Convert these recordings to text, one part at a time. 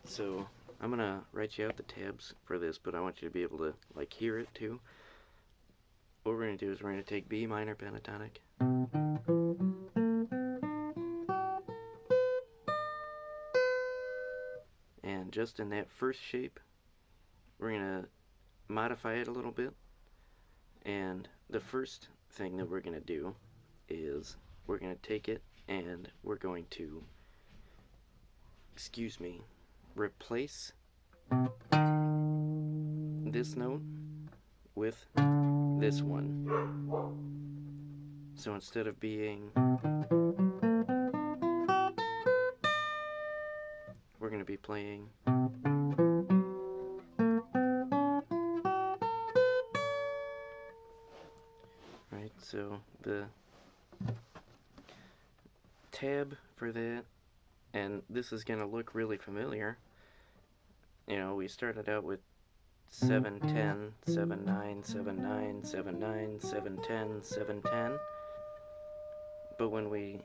So I'm gonna write you out the tabs for this, but I want you to be able to like hear it too. What we're gonna do is we're gonna take B minor pentatonic, and just in that first shape, we're gonna modify it a little bit. And the first thing that we're gonna do is we're gonna take it and we're going to, replace this note with this one. So instead of being, we're going to be playing right. So the tab for that, and this is going to look really familiar. You know, we started out with 7 10 7 9 7 9 7 9 7 10 7 10, but when we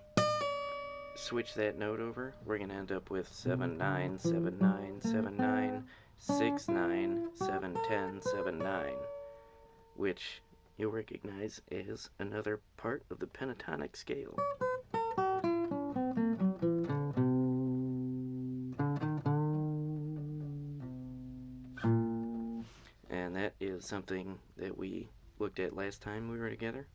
switch that note over, we're going to end up with 7 9 7 9 7 9 6 9 7 10 7 9, which you'll recognize as another part of the pentatonic scale. And that is something that we looked at last time we were together,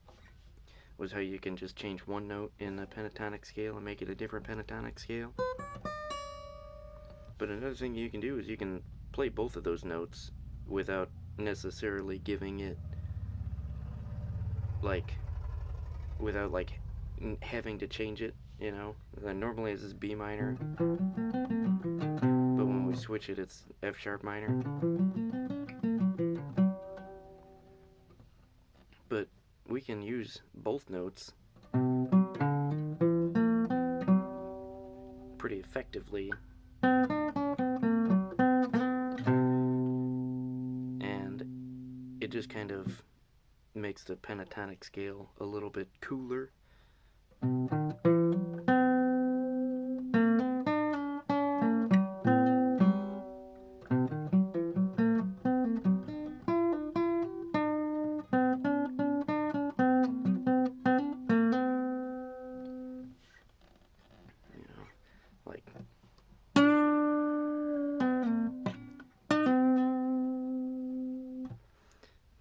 was how you can just change one note in a pentatonic scale and make it a different pentatonic scale. But another thing you can do is you can play both of those notes without necessarily giving it without having to change it, you know. Normally this is B minor, but when we switch it, it's F sharp minor. But we can use both notes pretty effectively, and it just kind of makes the pentatonic scale a little bit cooler.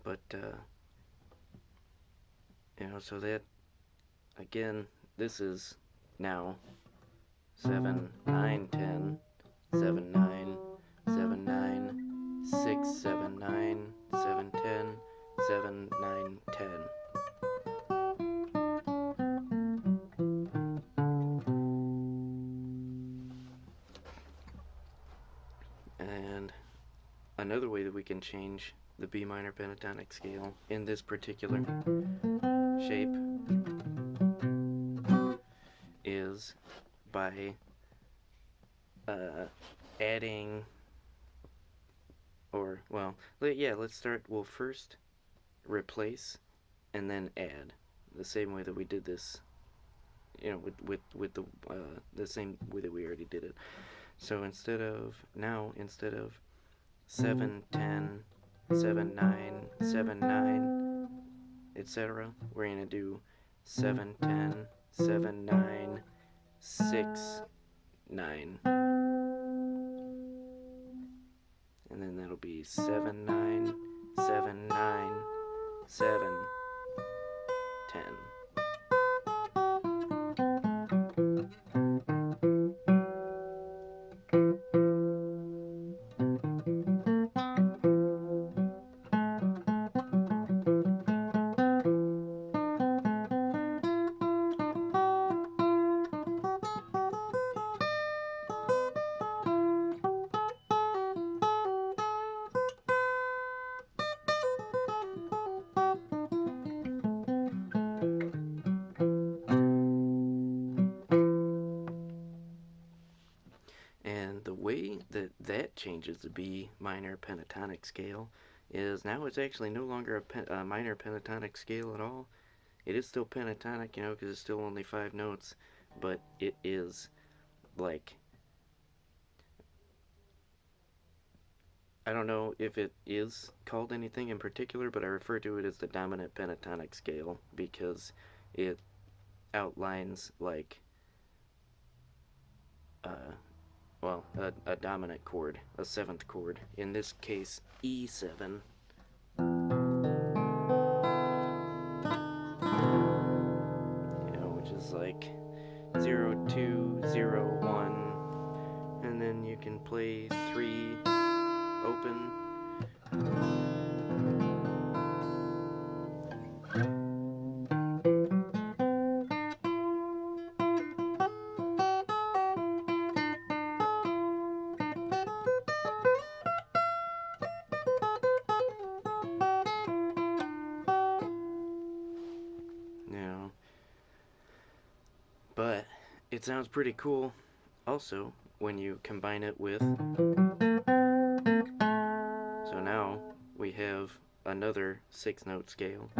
But so that, again, this is now 7 9 10 7 9 7 9 6 7 9 7 10 7 9 10. And another way that we can change the B minor pentatonic scale in this particular shape is by adding, let's start. We'll first replace and then add, the same way that we did this, with the same way that we already did it. So instead of 7 10 7 9 7 9, etc., we're going to do 7 10 7 9 6 9, and then that'll be 7 9 7 9 7 10. And the way that changes the B minor pentatonic scale is now it's actually no longer a minor pentatonic scale at all. It is still pentatonic, because it's still only 5 notes, but it is like I don't know if it is called anything in particular, but I refer to it as the dominant pentatonic scale because it outlines like a dominant chord, a seventh chord. In this case, E7. Which is like 0, 2, 0, 1, and then you can play 3 open. But it sounds pretty cool also when you combine it with. So now we have another 6-note scale.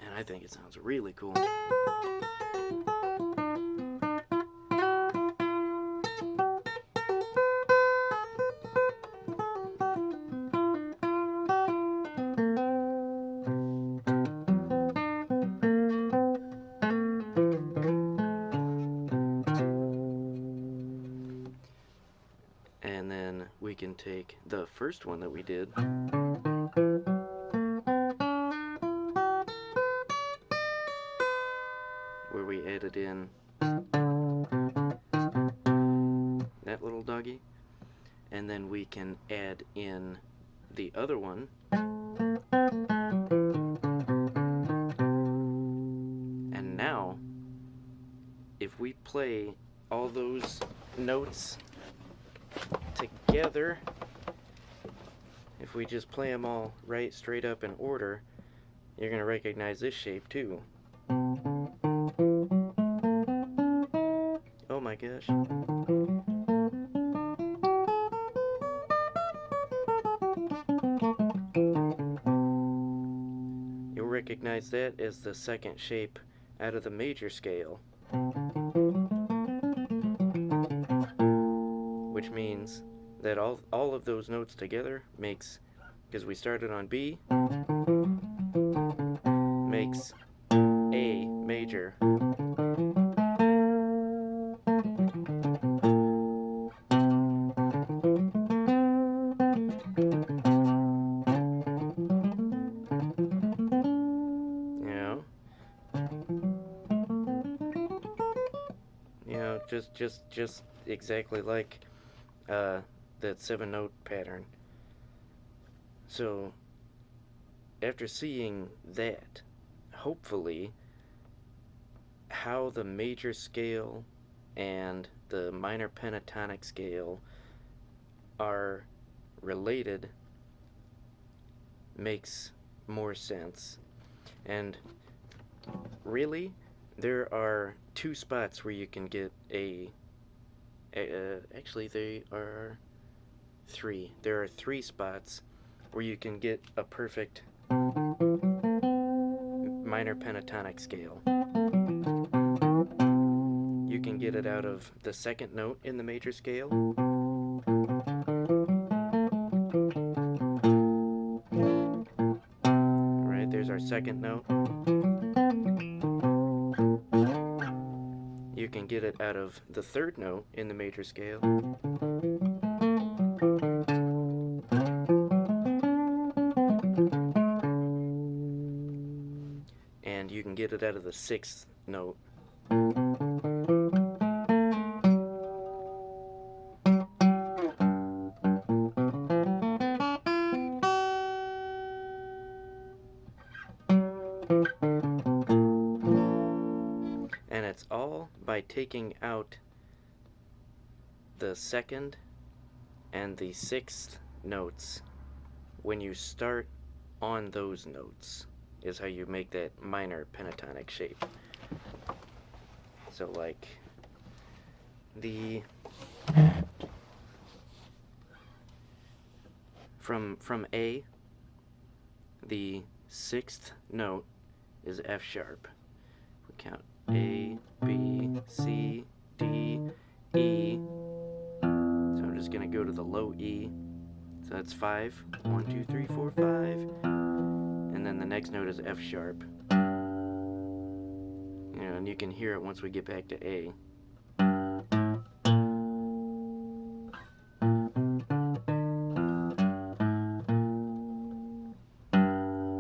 And I think it sounds really cool. And then we can take the first one that we did, where we added in that little doggy, and then we can add in the other one, and now if we play all those notes together, if we just play them all right straight up in order, you're going to recognize this shape too. Oh my gosh. You'll recognize that as the second shape out of the major scale, which means that all of those notes together makes, because we started on B, makes A major. Just exactly like that 7-note pattern. So after seeing that, hopefully how the major scale and the minor pentatonic scale are related makes more sense. And really, there are 2 spots where you can get actually there are 3. There are 3 spots where you can get a perfect minor pentatonic scale. You can get it out of the second note in the major scale, right? There's our second note. You can get it out of the third note in the major scale. And you can get it out of the 6th note. And it's all by taking out the 2nd and the 6th notes when you start on those notes is how you make that minor pentatonic shape. So like the from A, the sixth note is F sharp. We count A, B, C, D, E. So I'm just going to go to the low E. So that's 5. 1, 2, 3, 4, 5. And then the next note is F sharp. And you can hear it once we get back to A.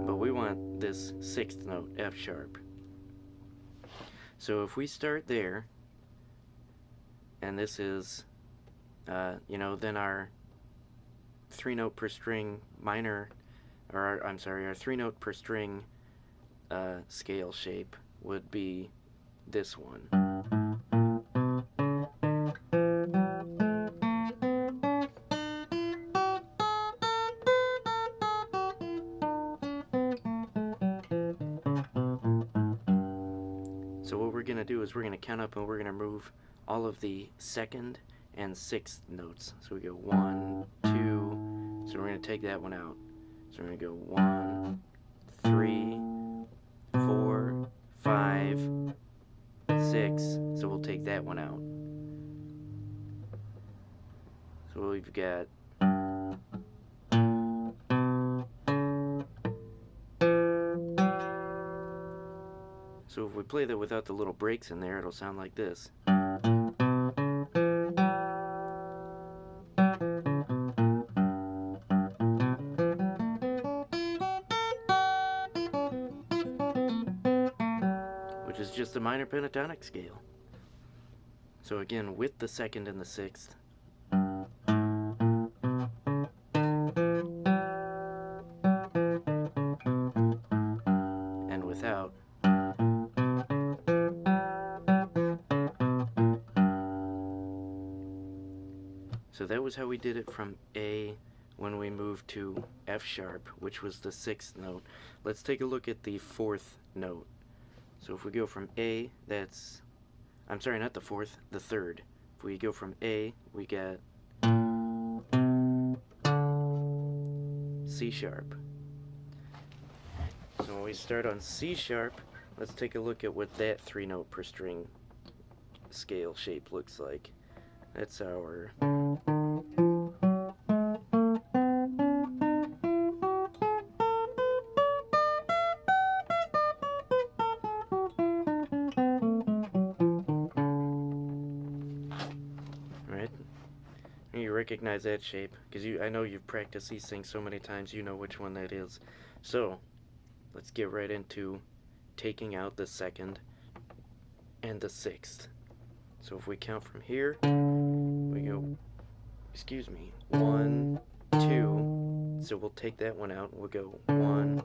But we want this sixth note, F sharp. So if we start there, and this is, then our 3-note per string minor, or our 3-note per string scale shape would be this one. So what we're going to do is we're going to count up and we're going to move all of the second and sixth notes. So we go 1, 2, so we're going to take that one out. So we're going to go 1, 3, 4, 5, 6, so we'll take that one out. So we've got so if we play that without the little breaks in there, it'll sound like this. Which is just a minor pentatonic scale. So again, with the second and the sixth. And without. So that was how we did it from A when we moved to F sharp, which was the sixth note. Let's take a look at the fourth note. So if we go from A, that's, I'm sorry, not the fourth, the third. If we go from A, we get C sharp. So when we start on C sharp, let's take a look at what that 3-note per string scale shape looks like. That's our right? You recognize that shape because I know you've practiced these things so many times, you know which one that is. So let's get right into taking out the second and the sixth. So if we count from here, we go, 1, 2, so we'll take that one out. We'll go 1,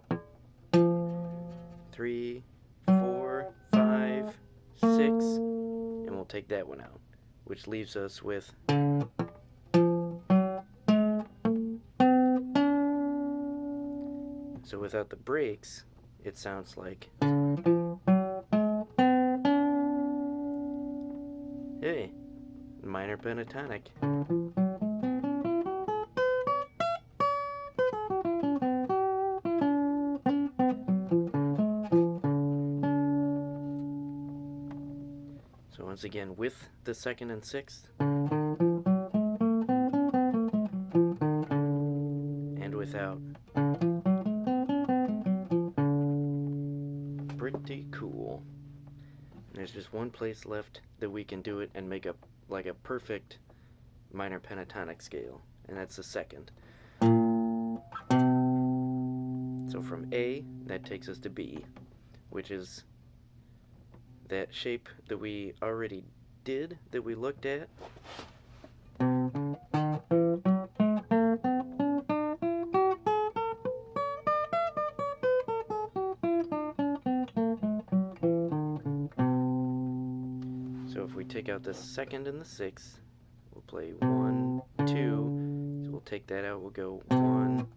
3, 4, 5, 6, and we'll take that one out, which leaves us with so without the breaks, it sounds like, hey, minor pentatonic. So once again, with the second and sixth, and without. Pretty cool. And there's just one place left that we can do it and make a perfect minor pentatonic scale, and that's the second. So from A, that takes us to B, which is that shape that we already did, that we looked at. So if we take out the second and the sixth, we'll play 1, 2, so we'll take that out, we'll go 1,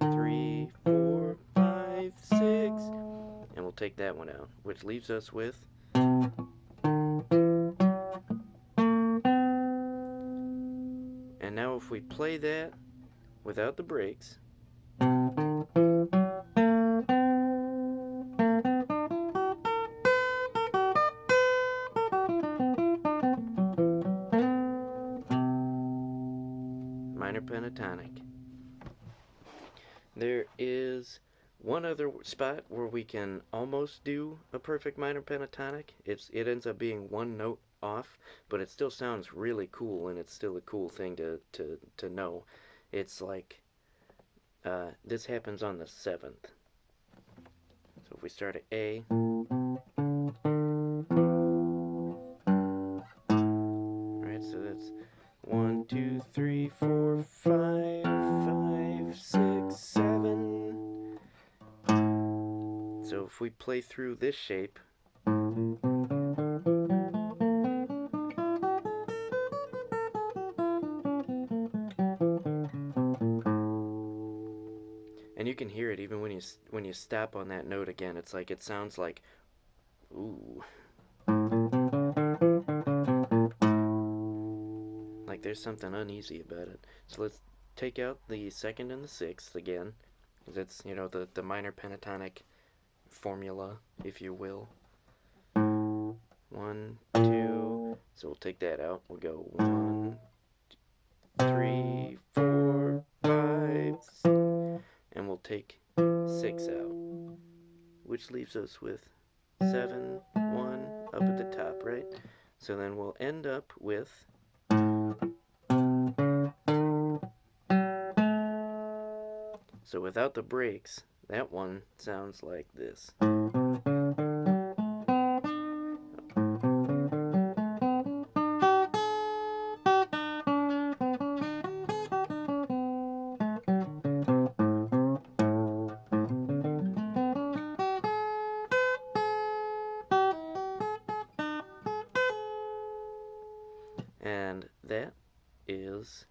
3, 4, 5, 6, and we'll take that one out, which leaves us with and now if we play that without the breaks. Minor pentatonic. There is one other spot where we can almost do a perfect minor pentatonic. It ends up being one note off, but it still sounds really cool, and it's still a cool thing to know. It's like this happens on the 7th. So if we start at A, right? So that's 1, 2, 3, 4, 5, 5, 6, 7. So if we play through this shape, and you can hear it even when you stop on that note again. It's like it sounds like, ooh, like there's something uneasy about it. So let's take out the 2nd and the 6th again. That's, you know, the minor pentatonic formula, if you will. 1, 2. So we'll take that out. We'll go 1, 3, 4, 5, and we'll take 6 out, which leaves us with 7, 1 up at the top, right? So then we'll end up with so without the breaks, that one sounds like this. And that is,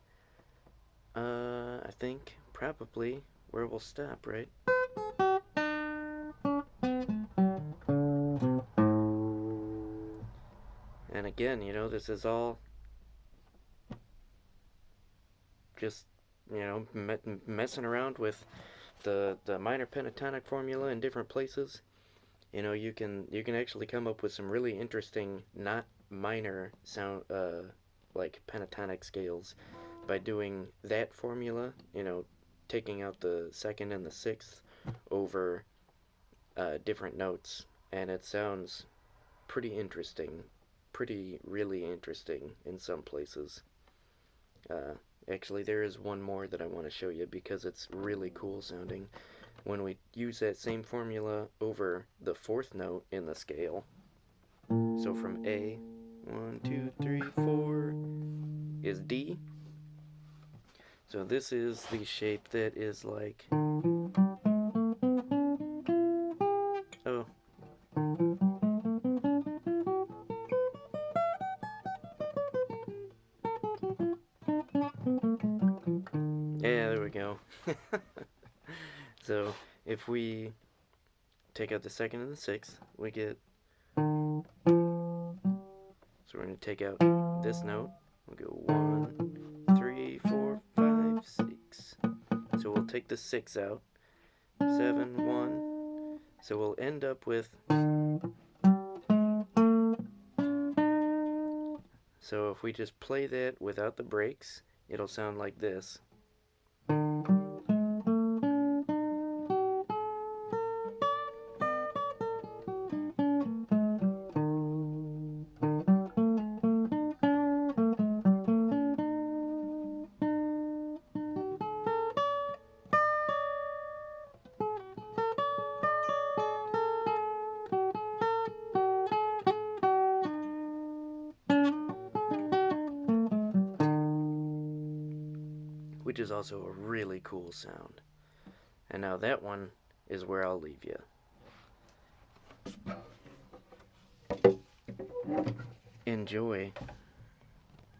I think, probably where we'll stop, right? And again, you know, this is all just, you know, messing around with the minor pentatonic formula in different places. You know, you can actually come up with some really interesting, not minor sound, like pentatonic scales by doing that formula. You know, taking out the 2nd and the 6th over different notes, and it sounds pretty interesting, really interesting in some places. Actually, there is one more that I want to show you because it's really cool sounding. When we use that same formula over the 4th note in the scale, so from A, 1, 2, 3, 4 is D. So this is the shape that is like, oh, yeah, there we go. So if we take out the 2nd and the 6th, we get, so we're going to take out this note. We'll go 1, 3, 4, 5, 6. So we'll take the 6 out. 7, 1. So we'll end up with, so if we just play that without the breaks, it'll sound like this. Which is also a really cool sound. And now that one is where I'll leave you. Enjoy.